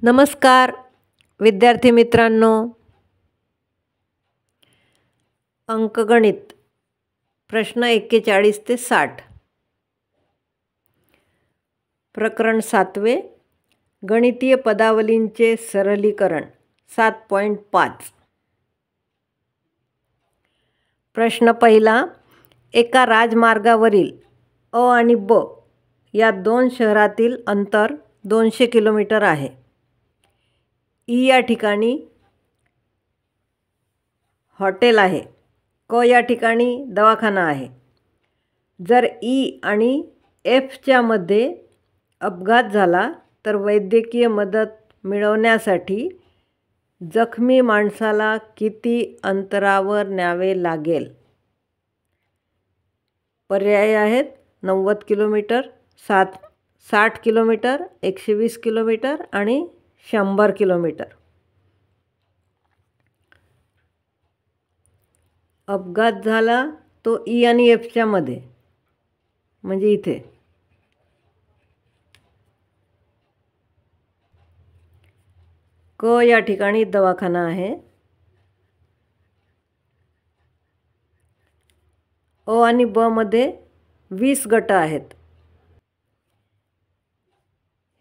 नमस्कार विद्यार्थी मित्रांनो. अंकगणित प्रश्न 41 ते 60 प्रकरण 7वे गणितीय पदावलींचे सरलीकरण 7.5 प्रश्न पहिला. एका राजमार्गावरील अ आणि ब या दोन शहरातील अंतर 200 किलोमीटर आहे. ई या ठिकाणी हॉटेल आहे. क या ठिकाणी दवाखाना आहे. जर ई आणि एफच्या मध्ये अपघात झाला तर वैद्यकीय मदत मिळवण्यासाठी जखमी माणसाला किती अंतरावर न्यावे लागेल? पर्याय आहेत 90 किलोमीटर, 60 किलोमीटर, 120 किलोमीटर आणि 100 किलोमीटर. अपघात झाला तो ई आणि एफच्या मध्ये, म्हणजे इथे. क या ठिकाणी दवाखाना आहे. अ आणि ब मध्ये 20 गट आहेत.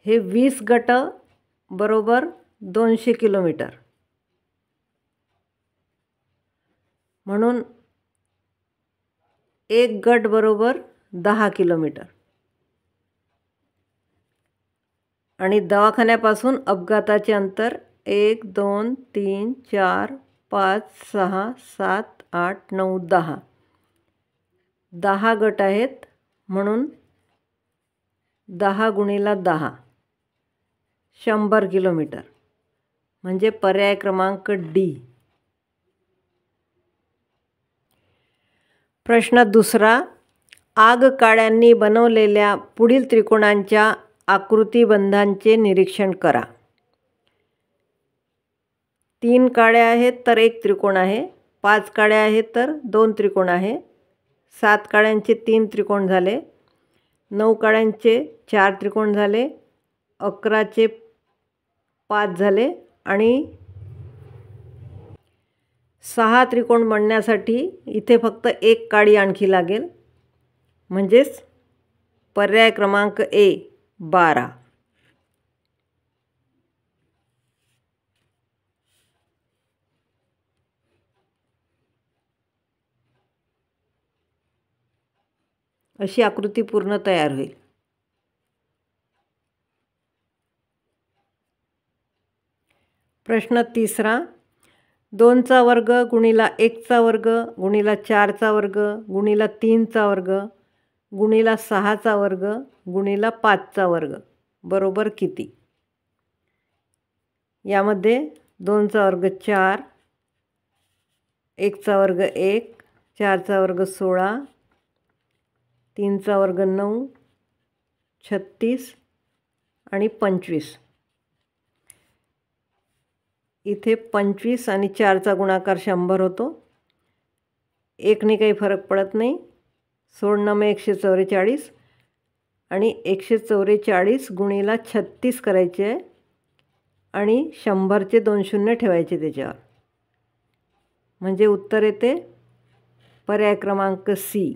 हे 20 गट बरोबर 200 किलोमीटर, म्हणून एक गट बरोबर 10 किलोमीटर. आणि दवाखान्यापासून अपघाताचे अंतर 1 2 3 4 5 6 7 8 9 10. 10 गट आहेत, म्हणून 10 गुणिला 10 100 किलोमीटर, म्हणजे पर्याय क्रमांक डी. प्रश्न दुसरा. आगकाळ्यांनी बनवलेल्या पुढील त्रिकोणांच्या आकृतिबंधांचे निरीक्षण करा. 3 काड्या आहेत तर 1 त्रिकोण आहे. 5 काड्या आहेत तर 2 त्रिकोण आहे. 7 काड्यांचे 3 त्रिकोण झाले. 9 काड्यांचे 4 त्रिकोण झाले. 11चे 5 झाले आणि 6 त्रिकोण बनण्यासाठी इथे फक्त 1 काडी आणखी लागेल, म्हणजेच पर्याय क्रमांक ए 12. अशी आकृती पूर्ण तयार होईल. प्रश्न तिसरा. 2चा वर्ग गुणिला 1चा वर्ग गुणिला 4चा वर्ग गुणिला 3चा वर्ग गुणिला 6चा वर्ग गुणिला 5चा वर्ग बरोबर किती? यामध्ये 2चा वर्ग 4, 1चा वर्ग 1, 4चा वर्ग 16, 3चा वर्ग 9, 36 आणि 25. इथे 25 आणि 4चा गुणाकार 100 होतो. 1ने काही फरक पडत नाही. 16 144 आणि 144 गुणिला 36 करायचे आहे आणि 100चे 2 शून्य ठेवायचे त्याच्यावर, म्हणजे उत्तर येते पर्याय क्रमांक सी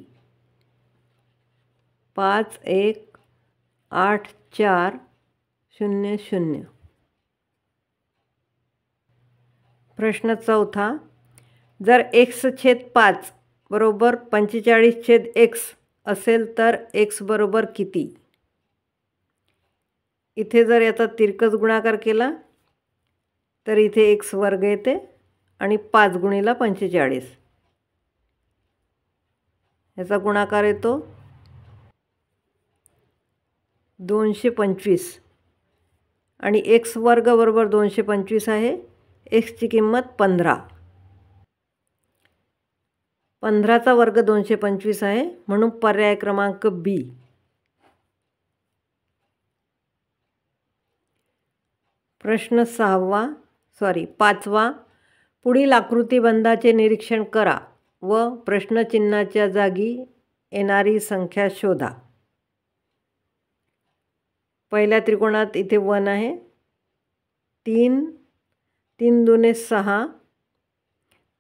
518400. प्रश्न चौथा. जर x/5 बरोबर 45/x असेल तर x बरोबर किती? इथे जर याचा तिरकस गुणाकार केला तर इथे x वर्ग येते आणि 5 गुणिला 45. याचा गुणाकार येतो 225 आणि x वर्ग बरोबर 225 आहे. xची किंमत 15. 15चा वर्ग 225 आहे, म्हणून पर्याय क्रमांक बी. प्रश्न 5वा. पुढील आकृतिबंधाचे निरीक्षण करा व प्रश्नचिन्हाच्या जागी येणारी संख्या शोधा. पहिल्या त्रिकोणात इथे 1 आहे, 3, 3 दुने 6,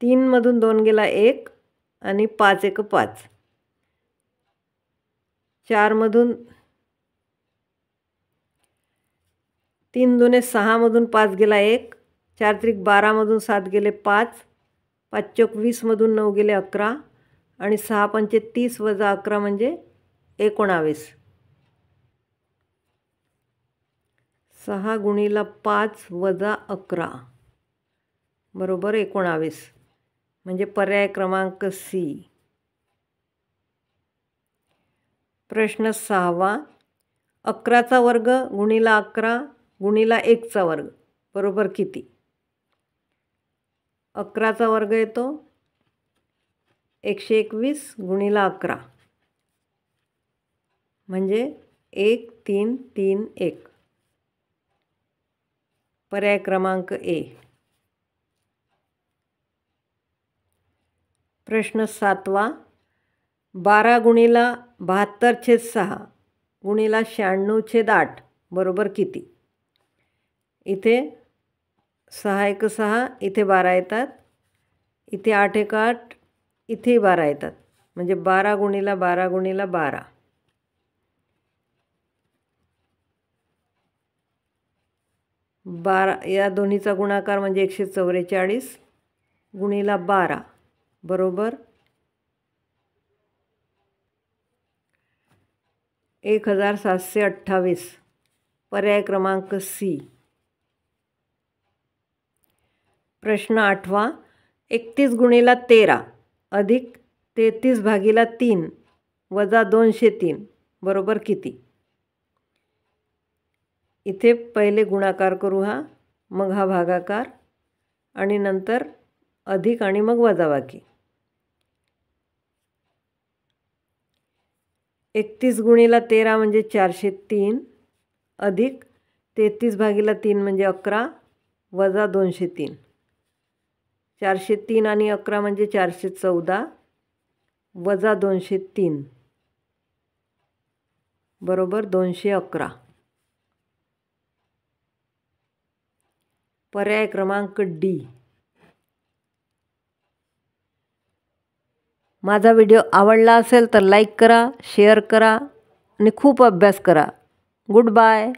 3मधून 2 गेला 1 आणि 5 एक 5, 4मधून 3 दुने 6मधून 5 गेला 1, 4 त्रिक 12मधून 7 गेले 5, 5 चौक 20मधून 9 गेले 11 आणि 6 पंचे 30 वजा 11 म्हणजे 19. 6 गुणिला 5 वजा 11 बरोबर 19. म्हणजे पर्याय क्रमांक सी. प्रश्न 6वा. 11चा वर्ग गुणिला 11 गुणिला 1चा वर्ग बरोबर किती? 11चा वर्ग येतो 121 गुणिला 11 म्हणजे 1331. पर्याय क्रमांक ए. प्रश्न 7वा. 12 गुणिला 72/6 गुणिला 96/8 बरोबर किती? इथे 6 एक 6, इथे 12 येतात, इथे 8 एक 8, इथे 12 येतात, म्हणजे 12 गुणिला 12 गुणिला 12. 12 या दोन्हीचा गुणाकार म्हणजे 144 गुणिला 12 बरोबर 1728. पर्याय क्रमांक सी. प्रश्न 8वा. 31 गुणिला 13 अधिक 33/3 वजा 203 बरोबर किती? इथे पहिले गुणाकार करू हा, मग हा भागाकार आणि नंतर अधिक आणि मग वजाबाकी. 31 गुणिला 13 म्हणजे 403 अधिक 33/3 म्हणजे 11 वजा 203. 403 आणि 11 म्हणजे 414 वजा 203 बरोबर 211. पर्याय क्रमांक डी. माझा व्हिडिओ आवडला असेल तर लाईक करा, शेअर करा आणि खूप अभ्यास करा. Good bye.